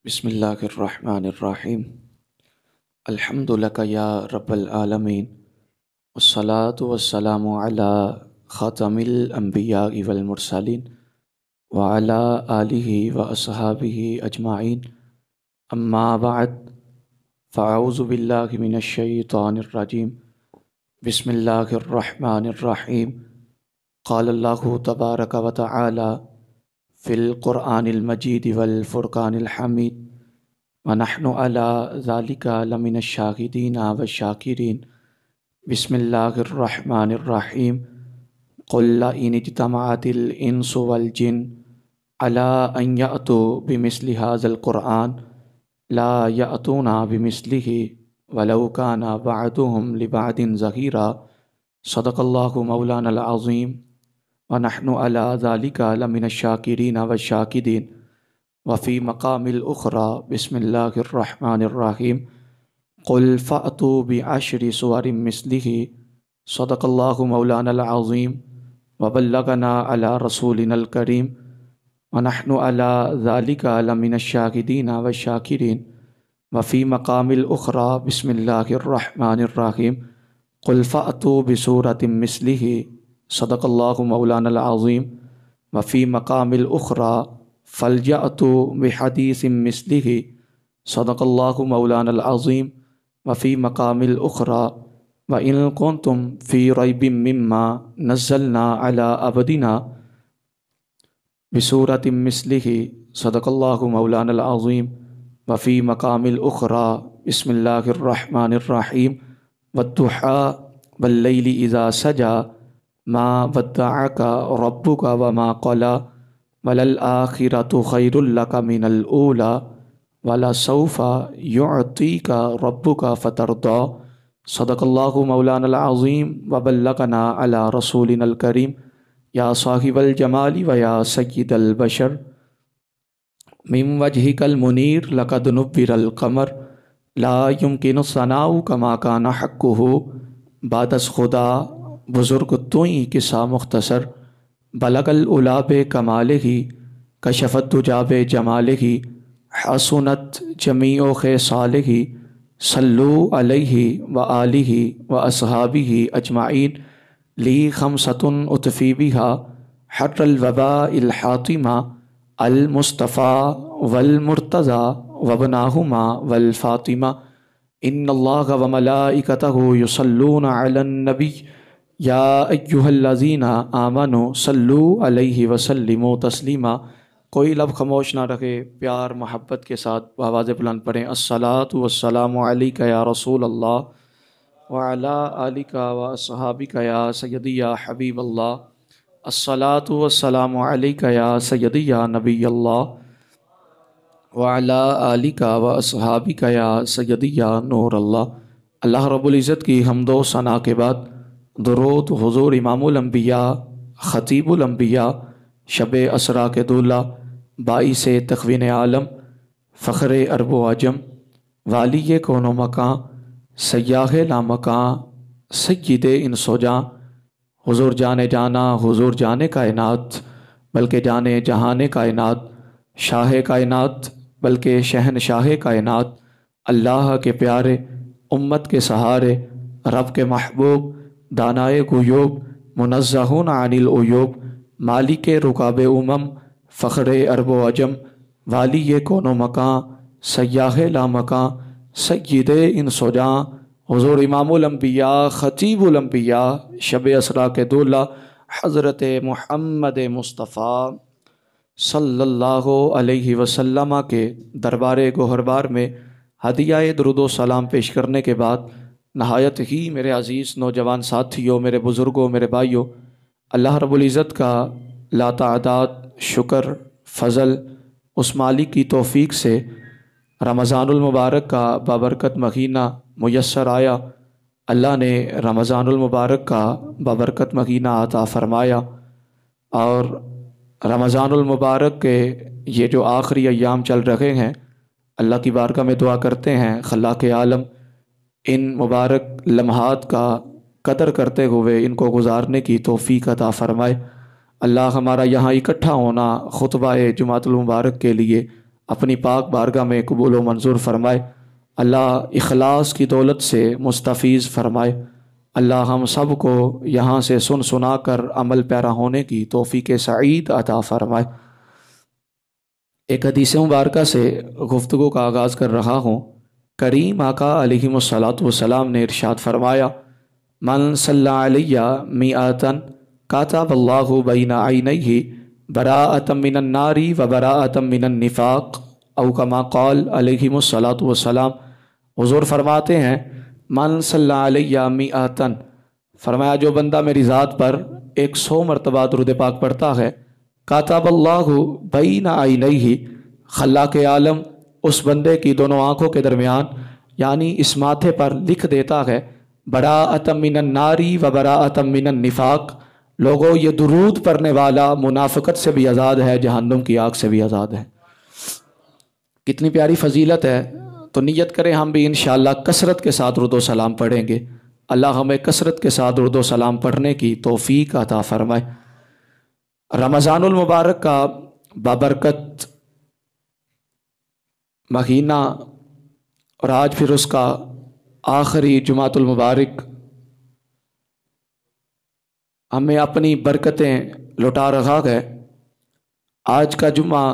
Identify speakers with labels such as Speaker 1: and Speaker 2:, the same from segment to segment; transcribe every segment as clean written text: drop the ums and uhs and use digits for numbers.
Speaker 1: بسم اللہ الرحمن الرحیم۔ الحمد لک یا رب العالمین، والصلاة والسلام علی خاتم الانبیاء والمرسلین وعلی آلہ واصحابہ اجمعین، اما بعد فاعوذ باللہ من الشیطان الرجیم۔ بسم اللہ الرحمن الرحیم۔ قال اللہ تبارک و تعالی فی القرآن المجید والفرقان الحمید، ونحن علی ذالک لمن الشاہدین والشاکرین۔ بسم اللہ الرحمن الرحیم۔ قل لئن اجتمعت الانس والجن علی ان یأتوا بمثل ھذا القرآن لا یأتون بمثلہ ولو کان بعضهم لبعض ظہیرا۔ صدق اللہ مولانا العظیم، ونحن علی ذالک لمن الشاکرین والشاکرین۔ وفی مقام الاخری بسم اللہ الرحمن الرحیم۔ قل فأتوا بعشر سور مثلہ۔ صدق اللہ مولانا العظیم، وبلغنا علی رسولنا الکریم، ونحن علی ذالک لمن الشاہدین والشاکرین۔ وفی مقام الاخری بسم اللہ الرحمن الرحیم۔ قل فأتوا بسورۃ مثلہ۔ صدق اللہ مولانا العظیم، وفی مقام الاخری فلیأتوا بحدیث مثلہ۔ صدق اللہ مولانا العظیم، وفی مقام الاخری وإن کنتم فی ریب مما نزلنا علی عبدنا بسورۃ مثلہ۔ صدق اللہ مولانا العظیم، وفی مقام الاخری بسم اللہ الرحمن الرحیم۔ والضحیٰ واللیل اذا سجی ما ودعک ربک وما قلی، وللآخرۃ خیر لک من الأولی، ولسوف یعطیک ربک فترضی۔ صدق اللہ مولانا العظیم، وبلغنا علی رسولنا الکریم۔ یا صاحب الجمال ویا سید البشر، من وجہک المنیر لقد نور القمر، لا یمکن الثناء کما کان حقہ۔ بعد از خدا بزرگ توئیں قصہ مختصر، بلغ العلا بکمالہ، کشف الدجیٰ بجمالہ، حسنت جمیع خصالہ، صلو علیہ وآلہ واصحابہ اجمعین۔ لی خمسۃ اطفی بہا حر الوباء الحاطمہ، المصطفیٰ والمرتضیٰ وابناہما والفاطمہ۔ ان اللہ وملائکتہ یصلون علی النبی، یا ایہا الذین آمنوا صلوا علیہ وسلموا تسلیما۔ کوئی لب خاموش نہ رکھے، پیار محبت کے ساتھ آواز بلند پڑھیں۔ الصلاۃ والسلام علیک یا رسول اللہ، وعلی آلک واصحابک یا سیدی یا حبیب اللہ۔ الصلاۃ والسلام علیک یا سیدی یا نبی اللہ، وعلی آلک واصحابک یا سیدی یا نور اللہ۔ اللہ رب العزت کی حمد و ثنا کے بعد درود حضور امام الانبیاء، خطیب الانبیاء، شب اسرا کے دولہ، باعث تخوین عالم، فخر عرب و عجم، والی کون و مکان، سیاح لامکان، سید انس و جاں، حضور جانے جانا، حضور جانے کائنات بلکہ جانے جہان کائنات، شاہ کائنات بلکہ شہنشاہ کائنات، اللہ کے پیارے، امت کے سہارے، رب کے محبوب، دانائے غیوب، منزہون عن العیوب، مالک رکاب امم، فخر عرب و عجم، والی کون و مکان، سیاح لامکان، سید انس و جاں، حضور امام الانبیاء، خطیب الانبیاء، شب اسرا کے دولہ، حضرت محمد مصطفیٰ صلی اللہ علیہ وسلم کے دربار گوہربار میں ہدیہ درود و سلام پیش کرنے کے بعد، نہایت ہی میرے عزیز نوجوان ساتھیوں، میرے بزرگوں، میرے بھائیوں، اللہ رب العزت کا لاتعداد شکر فضل، اس مالک کی توفیق سے رمضان المبارک کا بابرکت مہینہ میسر آیا۔ اللہ نے رمضان المبارک کا بابرکت مہینہ عطا فرمایا، اور رمضان المبارک کے یہ جو آخری ایام چل رہے ہیں، اللہ کی بارگاہ میں دعا کرتے ہیں خلاق عالم ان مبارک لمحات کا قدر کرتے ہوئے ان کو گزارنے کی توفیق عطا فرمائے۔ اللہ ہمارا یہاں اکٹھا ہونا خطبہ جمعۃ المبارک کے لیے اپنی پاک بارگاہ میں قبول و منظور فرمائے۔ اللہ اخلاص کی دولت سے مستفیض فرمائے۔ اللہ ہم سب کو یہاں سے سن سنا کر عمل پیرا ہونے کی توفیق سعید عطا فرمائے۔ ایک حدیث مبارکہ سے گفتگو کا آغاز کر رہا ہوں۔ کریم آقا علیہ الصلاۃ والسلام نے ارشاد فرمایا، من صلی علیہ میئۃً کاتب اللہ بین عینیہ براءۃ من النار و براءۃ من النفاق، او کما قال علیہ الصلاۃ والسلام۔ حضور فرماتے ہیں من صلی علیہ میئۃً، فرمایا جو بندہ میری ذات پر 100 مرتبہ درود پاک پڑھتا ہے، کاتب اللہ بین عینیہ، خلاق عالم اس بندے کی دونوں آنکھوں کے درمیان یعنی اس ماتھے پر لکھ دیتا ہے، براءۃ من النار و براءۃ من النفاق، لوگوں یہ درود پڑھنے والا منافقت سے بھی آزاد ہے، جہنم کی آگ سے بھی آزاد ہے۔ کتنی پیاری فضیلت ہے۔ تو نیت کریں ہم بھی انشاءاللہ کثرت کے ساتھ درود و سلام پڑھیں گے۔ اللہ ہمیں کثرت کے ساتھ درود و سلام پڑھنے کی توفیق عطا فرمائے۔ رمضان المبارک کا بابرکت مہینہ اور آج پھر اس کا آخری جمعۃ المبارک ہمیں اپنی برکتیں لوٹا رہا ہے۔ آج کا جمعہ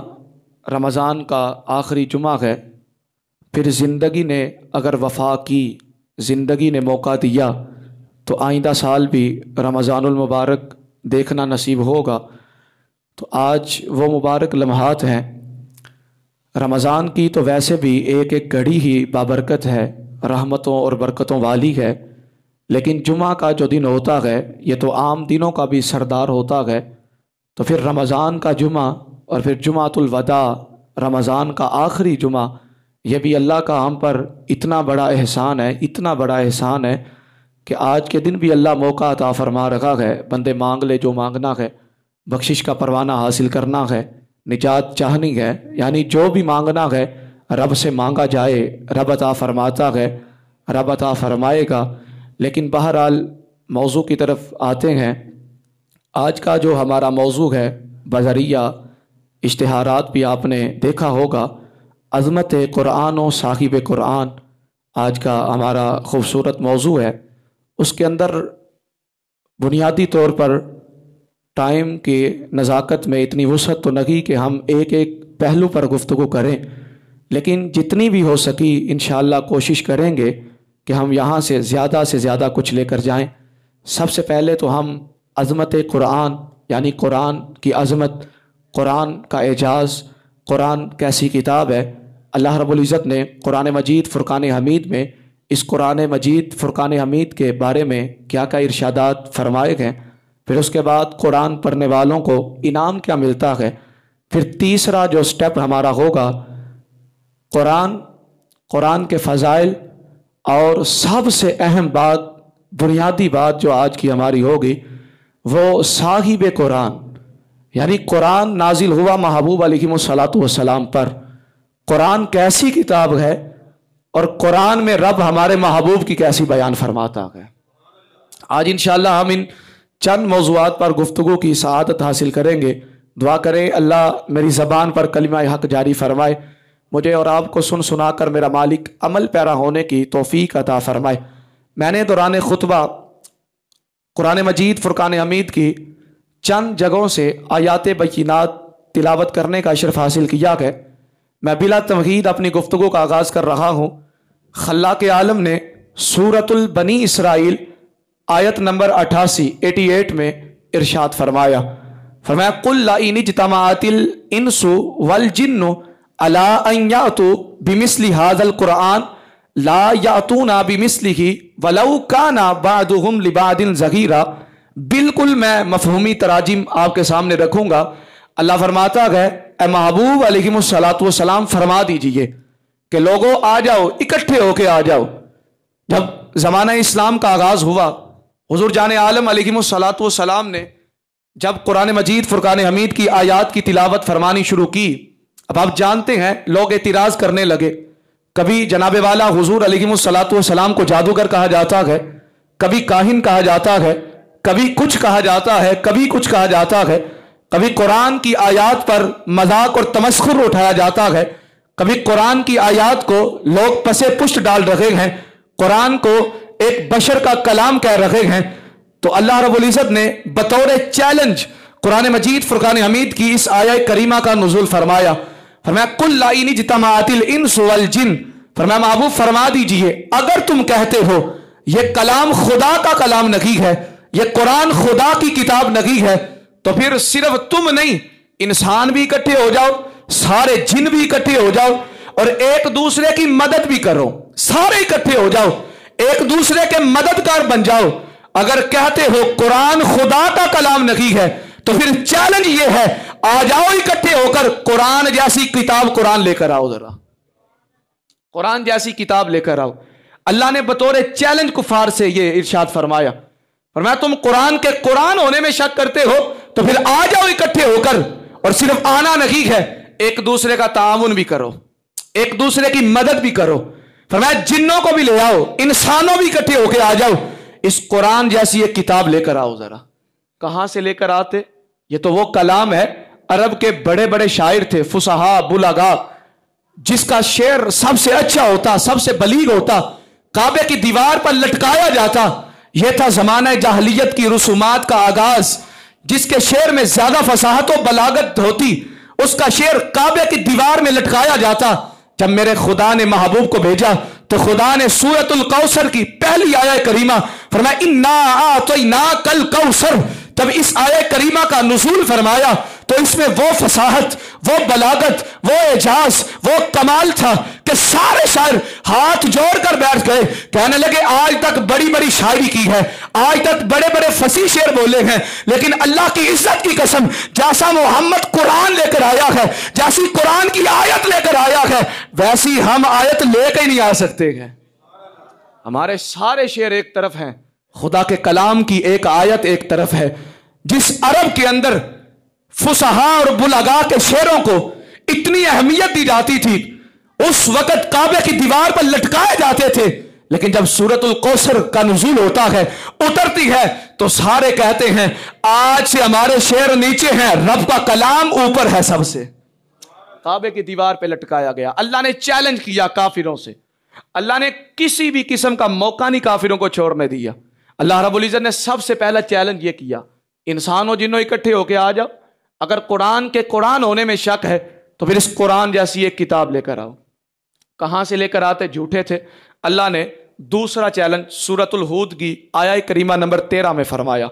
Speaker 1: رمضان کا آخری جمعہ ہے، پھر زندگی نے اگر وفا کی، زندگی نے موقع دیا تو آئندہ سال بھی رمضان المبارک دیکھنا نصیب ہوگا۔ تو آج وہ مبارک لمحات ہیں۔ رمضان کی تو ویسے بھی ایک ایک گھڑی ہی بابرکت ہے، رحمتوں اور برکتوں والی ہے، لیکن جمعہ کا جو دن ہوتا ہے یہ تو عام دنوں کا بھی سردار ہوتا ہے۔ تو پھر رمضان کا جمعہ اور پھر جمعۃ الوداع، رمضان کا آخری جمعہ، یہ بھی اللہ کا ہم پر اتنا بڑا احسان ہے، اتنا بڑا احسان ہے کہ آج کے دن بھی اللہ موقع عطا فرما رہا ہے۔ بندے مانگ لے جو مانگنا ہے، بخشش کا پروانہ حاصل کرنا ہے، نجات چاہنی ہے، یعنی جو بھی مانگنا ہے رب سے مانگا جائے، رب عطا فرماتا ہے، رب عطا فرمائے گا۔ لیکن بہرحال موضوع کی طرف آتے ہیں۔ آج کا جو ہمارا موضوع ہے، بذریعہ اشتہارات بھی آپ نے دیکھا ہوگا، عظمت قرآن و صاحب قرآن آج کا ہمارا خوبصورت موضوع ہے۔ اس کے اندر بنیادی طور پر ٹائم کی نزاکت میں اتنی وسعت تو نہیں کہ ہم ایک ایک پہلو پر گفتگو کریں، لیکن جتنی بھی ہو سکی انشاءاللہ کوشش کریں گے کہ ہم یہاں سے زیادہ کچھ لے کر جائیں۔ سب سے پہلے تو ہم عظمت قرآن یعنی قرآن کی عظمت، قرآن کا اعجاز، قرآن کیسی کتاب ہے۔ اللہ رب العزت نے قرآن مجید فرقان حمید میں اس قرآن مجید فرقان حمید کے بارے میں کیا کیا ارشادات فرمائے گئے، پھر اس کے بعد قرآن پڑھنے والوں کو انعام کیا ملتا ہے، پھر تیسرا جو سٹیپ ہمارا ہوگا قرآن کے فضائل، اور سب سے اہم بات، بنیادی بات جو آج کی ہماری ہوگی وہ صاحب قرآن، یعنی قرآن نازل ہوا محبوب علیہ الصلاۃ والسلام پر۔ قرآن کیسی کتاب ہے اور قرآن میں رب ہمارے محبوب کی کیسی بیان فرماتا ہے۔ آج انشاءاللہ ہم ان چند موضوعات پر گفتگو کی سعادت حاصل کریں گے۔ دعا کریں اللہ میری زبان پر کلمہ حق جاری فرمائے، مجھے اور آپ کو سن سنا کر میرا مالک عمل پیرا ہونے کی توفیق عطا فرمائے۔ میں نے دوران خطبہ قرآن مجید فرقان حمید کی چند جگہوں سے آیات بینات تلاوت کرنے کا شرف حاصل کیا ہے۔ میں بلا تمہید اپنی گفتگو کا آغاز کر رہا ہوں۔ خلاق عالم نے سورۃ البنی اسرائیل آیت نمبر 88 میں ارشاد فرمایا قُلْ لَئِنِ اجْتَمَعَتِ الْإِنسُ وَالْجِنُّ عَلَىٰ أَن يَأْتُوا بِمِثْلِ هَٰذَا الْقُرْآنِ لَا يَأْتُونَ بِمِثْلِهِ وَلَوْ كَانَ بَعْضُهُمْ لِبَعْضٍ ظَهِيرًا۔ بالکل میں مفہومی تراجم آپ کے سامنے رکھوں گا۔ اللہ فرماتا ہے اے محبوب علیہ الصلاۃ والسلام فرما دیجئے کہ لوگوں آ جاؤ، اکٹھے ہو کے آ جاؤ۔ جب زمانہ اسلام کا آغاز ہوا، حضور جان عالم علیہ الصلاۃ والسلام نے جب قرآن مجید فرقان حمید کی آیات کی تلاوت فرمانی شروع کی، اب آپ جانتے ہیں لوگ اعتراض کرنے لگے۔ کبھی جناب والا حضور علیہ الصلاۃ والسلام کو جادوگر کہا جاتا ہے، کبھی کاہن کہا جاتا ہے، کبھی کچھ کہا جاتا ہے، کبھی کچھ کہا جاتا ہے، کبھی قرآن کی آیات پر مذاق اور تمسخر اٹھایا جاتا ہے، کبھی قرآن کی آیات کو لوگ پسے پشت ڈال رہے ہیں، قرآن کو ایک بشر کا کلام کہہ رہے ہیں، تو اللہ رب العزت نے بطور چیلنج قرآن مجید فرقان حمید کی اس آیہ کریمہ کا نزول فرمایا قل لئن اجتمعت الانس والجن، فرمایا محبوب فرما دیجئے اگر تم کہتے ہو یہ کلام خدا کا کلام نہیں ہے، یہ قرآن خدا کی کتاب نہیں ہے، تو پھر صرف تم نہیں، انسان بھی اکٹھے ہو جاؤ، سارے جن بھی اکٹھے ہو جاؤ اور ایک دوسرے کی مدد بھی کرو، سارے اکٹھے ہو جاؤ، ایک دوسرے کے مددگار بن جاؤ۔ اگر کہتے ہو قرآن خدا کا کلام نہیں ہے تو پھر چیلنج یہ ہے، آ جاؤ اکٹھے ہو کر قرآن جیسی کتاب قرآن لے کر آؤ، ذرا قرآن جیسی کتاب لے کر آؤ۔ اللہ نے بطور چیلنج کفار سے یہ ارشاد فرمایا تم قرآن کے قرآن ہونے میں شک کرتے ہو تو پھر آ جاؤ اکٹھے ہو کر، اور صرف آنا نہیں ہے، ایک دوسرے کا تعاون بھی کرو، ایک دوسرے کی مدد بھی کرو۔ فرمایا جنوں کو بھی لے آؤ، انسانوں بھی اکٹھے ہو کے آ جاؤ، اس قرآن جیسی ایک کتاب لے کر آؤ۔ ذرا کہاں سے لے کر آتے؟ یہ تو وہ کلام ہے، عرب کے بڑے بڑے شاعر تھے، فصحاء بلغاء، جس کا شعر سب سے اچھا ہوتا، سب سے بلیغ ہوتا، کعبے کی دیوار پر لٹکایا جاتا۔ یہ تھا زمانہ جاہلیت کی رسومات کا آغاز، جس کے شعر میں زیادہ فصاحت و بلاغت ہوتی اس کا شعر کعبے کی دیوار میں لٹکایا جاتا۔ جب میرے خدا نے محبوب کو بھیجا تو خدا نے سورۃ الکوثر کی پہلی آیہ کریمہ فرمایا انا اعطیناک الکوثر، جب اس آیہ کریمہ کا نزول فرمایا تو اس میں وہ فصاحت، وہ بلاغت، وہ اعجاز، وہ کمال تھا کہ سارے شاعر ہاتھ جوڑ کر بیٹھ گئے، کہنے لگے آج تک بڑی بڑی شاعری کی ہے، آج تک بڑے بڑے فصیح شعر بولے ہیں، لیکن اللہ کی عزت کی قسم جیسا محمد قرآن لے کر آیا ہے، جیسی قرآن کی آیت لے کر آیا ہے، ویسی ہم آیت لے کے نہیں آ سکتے ہیں۔ ہمارے سارے شعر ایک طرف ہیں، خدا کے کلام کی ایک آیت ایک طرف ہے۔ جس عرب کے اندر فصحاء اور بلغاء کے شعروں کو اتنی اہمیت دی جاتی تھی، اس وقت کعبے کی دیوار پر لٹکائے جاتے تھے، لیکن جب سورۃ الکوثر کا نزول ہوتا ہے، اترتی ہے، تو سارے کہتے ہیں آج سے ہمارے شعر نیچے ہیں، رب کا کلام اوپر ہے سب سے۔ کعبے کی دیوار پہ لٹکایا گیا۔ اللہ نے چیلنج کیا کافروں سے، اللہ نے کسی بھی قسم کا موقع نہیں کافروں کو چھوڑنے دیا۔ اللہ رب العزت نے سب سے پہلا چیلنج یہ کیا، انسانوں جنوں اکٹھے ہو کے آ جاؤ، اگر قرآن کے قرآن ہونے میں شک ہے تو پھر اس قرآن جیسی ایک کتاب لے کر آؤ۔ کہاں سے لے کر آتے؟ جھوٹے تھے۔ اللہ نے دوسرا چیلنج سورۃ الہود کی آیہ کریمہ نمبر 13 میں فرمایا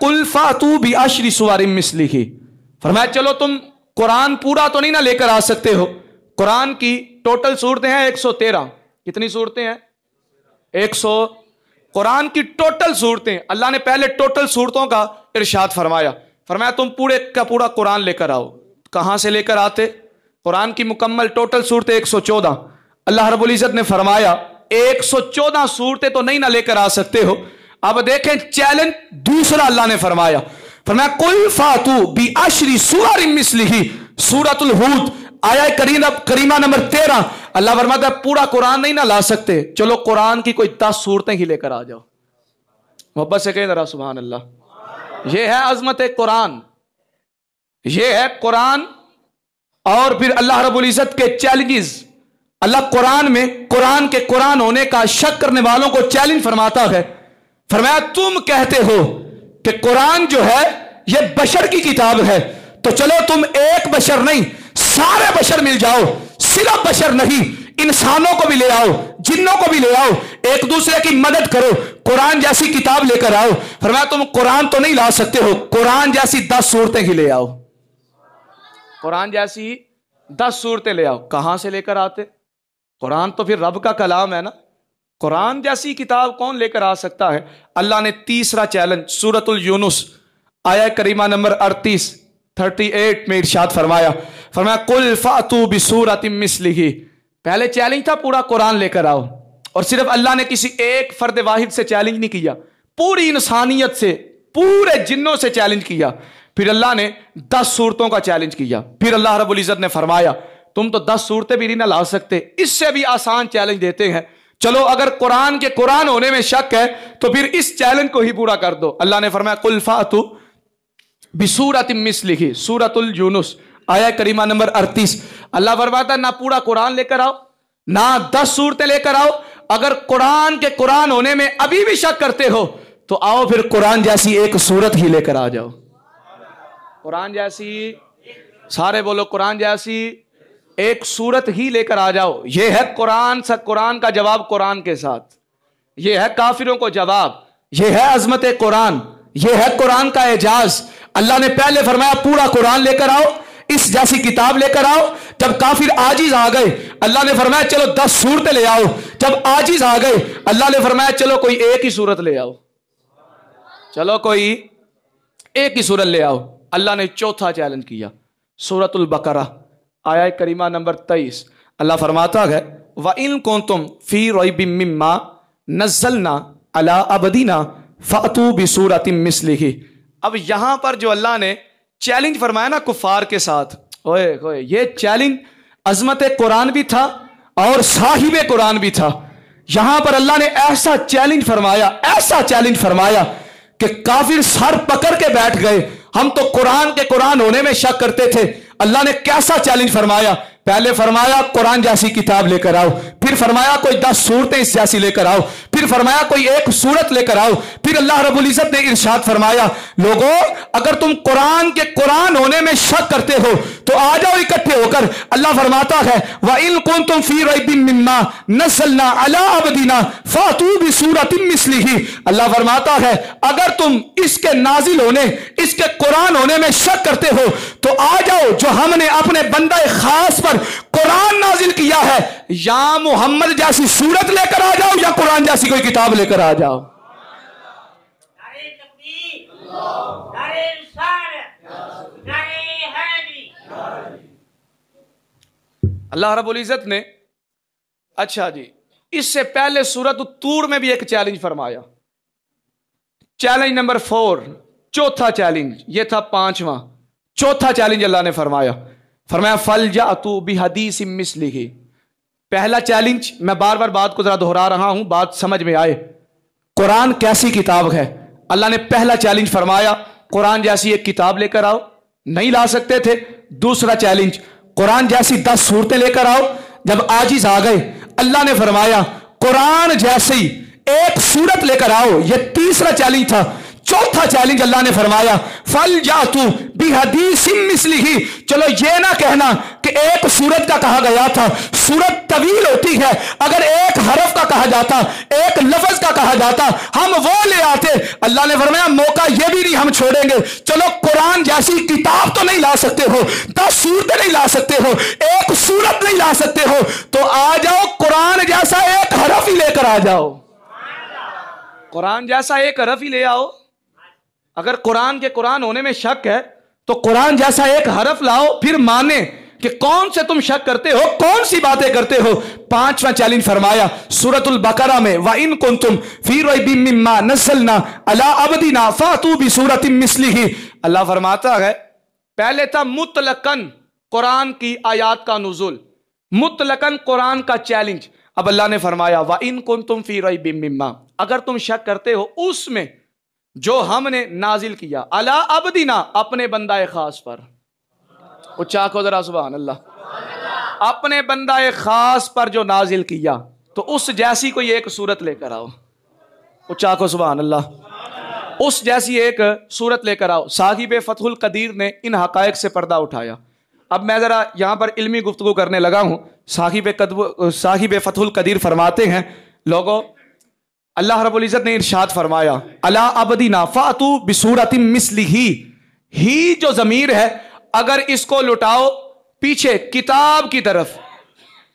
Speaker 1: قل فاتوا بعشر سور مثلہ، فرمایا چلو تم قرآن پورا تو نہیں نہ لے کر آ سکتے ہو، قرآن کی ٹوٹل صورتیں ہیں 113۔ کتنی صورتیں ہیں؟ 100۔ قرآن کی ٹوٹل صورتیں، اللہ نے پہلے ٹوٹل صورتوں کا ارشاد فرمایا تم پورے کا پورا قرآن لے کر آؤ۔ کہاں سے لے کر آتے؟ قرآن کی مکمل ٹوٹل صورتیں 114۔ اللہ رب العزت نے فرمایا 114 صورتیں تو نہیں نہ لے کر آ سکتے ہو۔ اب دیکھیں چیلنج دوسرا اللہ نے فرمایا قل فاتوا بعشر سور مثلہ، سورۃ الہود آیہ کریمہ نمبر 13۔ اللہ فرماتا ہے پورا قرآن نہیں نہ لا سکتے، چلو قرآن کی کوئی 10 صورتیں ہی لے کر آ جاؤ۔ محبت سے کہیں ذرا سبحان اللہ۔ یہ ہے عظمت قرآن، یہ ہے قرآن۔ اور پھر اللہ رب العزت کے چیلنجز، اللہ قرآن میں قرآن کے قرآن ہونے کا شک کرنے والوں کو چیلنج فرماتا ہے، فرمایا تم کہتے ہو کہ قرآن جو ہے یہ بشر کی کتاب ہے، تو چلو تم ایک بشر نہیں سارے بشر مل جاؤ، صرف بشر نہیں انسانوں کو بھی لے آؤ، جنوں کو بھی لے آؤ، ایک دوسرے کی مدد کرو، قرآن جیسی کتاب لے کر آؤ۔ فرمایا تم قرآن تو نہیں لا سکتے ہو، قرآن جیسی 10 صورتیں ہی لے آؤ، قرآن جیسی 10 صورتیں لے آؤ۔ کہاں سے لے کر آتے؟ قرآن تو پھر رب کا کلام ہے نا، قرآن جیسی کتاب کون لے کر آ سکتا ہے؟ اللہ نے تیسرا چیلنج سورۃ الینس آیہ کریمہ نمبر 38 میں ارشاد فرمایا قل فاتوا بسورۃ مثلہ۔ پہلے چیلنج تھا پورا قرآن لے کر آؤ، اور صرف اللہ نے کسی ایک فرد واحد سے چیلنج نہیں کیا، پوری انسانیت سے، پورے جنوں سے چیلنج کیا۔ پھر اللہ نے 10 صورتوں کا چیلنج کیا۔ پھر اللہ رب العزت نے فرمایا تم تو 10 صورتیں بھی نہیں لا سکتے، اس سے بھی آسان چیلنج دیتے ہیں، چلو اگر قرآن کے قرآن ہونے میں شک ہے تو پھر اس چیلنج کو ہی پورا کر دو۔ اللہ نے فرمایا قل فاتوا بسورۃ مثلہ، سورۃ الینس آیا کریمہ نمبر 38 اللہ فرماتا ہے نہ پورا قرآن لے کر آؤ نہ 10 صورتیں لے کر آؤ، اگر قرآن کے قرآن ہونے میں ابھی بھی شک کرتے ہو تو آؤ پھر قرآن جیسی ایک صورت ہی لے کر آ جاؤ۔ قرآن جیسی، سارے بولو قرآن جیسی ایک صورت ہی لے کر آ جاؤ۔ یہ ہے قرآن کا جواب قرآن کے ساتھ، یہ ہے کافروں کو جواب، یہ ہے عظمت قرآن، یہ ہے قرآن کا اعجاز۔ اللہ نے پہلے فرمایا پورا قرآن لے کر آؤ، اس جیسی کتاب لے کر آؤ۔ جب کافر عاجز آ گئے اللہ نے فرمایا چلو 10 صورتیں لے آؤ۔ جب عاجز آ گئے اللہ نے فرمایا چلو کوئی ایک ہی صورت لے آؤ، چلو کوئی ایک ہی صورت لے آؤ۔ اللہ نے چوتھا چیلنج کیا، سورۃ البقرہ آیہ کریمہ نمبر 23 اللہ فرماتا ہے وَإِن كُنتُمْ فِي رَيْبٍ مِّمَّا نَزَّلْنَا عَلَىٰ عَبْدِنَا فَأْتُوا بِسُورَةٍ مِّثْلِهِ۔ اب یہاں پر جو اللہ نے چیلنج فرمایا نا کفار کے ساتھ، اوئے یہ چیلنج عظمت قرآن بھی تھا اور صاحب قرآن بھی تھا۔ یہاں پر اللہ نے ایسا چیلنج فرمایا کہ کافر سر پکڑ کے بیٹھ گئے، ہم تو قرآن کے قرآن ہونے میں شک کرتے تھے۔ اللہ نے کیسا چیلنج فرمایا؟ پہلے فرمایا قرآن جیسی کتاب لے کر آؤ، پھر فرمایا کوئی 10 صورتیں اس جیسی لے کر آؤ، پھر فرمایا کوئی ایک صورت لے کر آؤ، پھر اللہ رب العزت نے ارشاد فرمایا لوگوں اگر تم قرآن کے قرآن ہونے میں شک کرتے ہو تو آ جاؤ اکٹھے ہو کر۔ اللہ فرماتا ہے وَإِن كُنتُمْ فِي رَيْبٍ مِّمَّا نَزَّلْنَا عَلَىٰ عَبْدِنَا فَأْتُوا بِسُورَةٍ مِّثْلِهِ۔ اللہ فرماتا ہے اگر تم اس کے نازل ہونے، اس کے قرآن ہونے میں شک کرتے ہو تو آ جاؤ جو ہم نے اپنے بندہ خاص پر قرآن نازل کیا ہے، یا محمد جیسی صورت لے کر آ جاؤ یا قرآن جیسی کوئی کتاب لے کر آ جاؤ۔ اللہ رب العزت نے اچھا جی اس سے پہلے سورۃ الطور میں بھی ایک چیلنج فرمایا، چیلنج نمبر 4، چوتھا چیلنج، یہ تھا 5واں۔ چوتھا چیلنج اللہ نے فرمایا فَلْجَأْتُوا بِحَدِيثٍ مِّثْلِهِ۔ پہلا چیلنج میں بار بار بات کو ذرا دہرا رہا ہوں، بات سمجھ میں آئے، قرآن کیسی کتاب ہے؟ اللہ نے پہلا چیلنج فرمایا قرآن جیسی ایک کتاب لے کر آؤ، نہیں لا سکتے تھے۔ دوسرا چیلنج قرآن جیسی 10 صورتیں لے کر آؤ، جب عاجز آ گئے اللہ نے فرمایا قرآن جیسی ایک صورت لے کر آؤ، یہ تیسرا چیلنج تھا۔ چوتھا چیلنج اللہ نے فرمایا فَلْجَأْتُوا بِحَدِيثٍ مِّثْلِهِ۔ چلو یہ نہ کہنا کہ ایک سورت کا کہا گیا تھا، سورت طویل ہوتی ہے، اگر ایک حرف کا کہا جاتا، ایک لفظ کا کہا جاتا ہم وہ لے آتے۔ اللہ نے فرمایا موقع یہ بھی نہیں ہم چھوڑیں گے، چلو قرآن جیسی کتاب تو نہیں لا سکتے ہو، 10 صورتیں نہیں لا سکتے ہو، ایک سورت نہیں لا سکتے ہو، تو آ جاؤ قرآن جیسا ایک حرف ہی لے کر آ جاؤ، قرآن جیسا ایک حرف ہی لے آؤ۔ اگر قرآن کے قرآن ہونے میں شک ہے تو قرآن جیسا ایک حرف لاؤ، پھر مانے کہ کون سے تم شک کرتے ہو، کون سی باتیں کرتے ہو۔ 5واں چیلنج فرمایا سورۃ البقرہ میں وَإِن كُنتُمْ فِي رَيْبٍ مِّمَّا نَزَّلْنَا عَلَىٰ عَبْدِنَا فَأْتُوا بِسُورَةٍ مِّثْلِهِ۔ اللہ فرماتا ہے پہلے تھا مطلقاً قرآن کی آیات کا نزول، مطلقاً قرآن کا چیلنج۔ اب اللہ نے فرمایا وَإِن كُنتُمْ فِي رَيْبٍ مِّمَّا، اگر تم شک کرتے ہو اس میں جو ہم نے نازل کیا علی عبدنا، اپنے بندہ خاص پر، اچھا کو ذرا سبحان اللہ، اپنے بندہ خاص پر جو نازل کیا تو اس جیسی کوئی ایک صورت لے کر آؤ، اچھا کو سبحان اللہ، اس جیسی ایک صورت لے کر آؤ۔ صاحب فتح القدیر نے ان حقائق سے پردہ اٹھایا۔ اب میں ذرا یہاں پر علمی گفتگو کرنے لگا ہوں۔ صاحب فتح القدیر فرماتے ہیں لوگوں اللہ رب العزت نے ارشاد فرمایا علی عبدنا فاتوا بسورۃ مثلہ، ہی جو ضمیر ہے اگر اس کو لٹاؤ پیچھے کتاب کی طرف،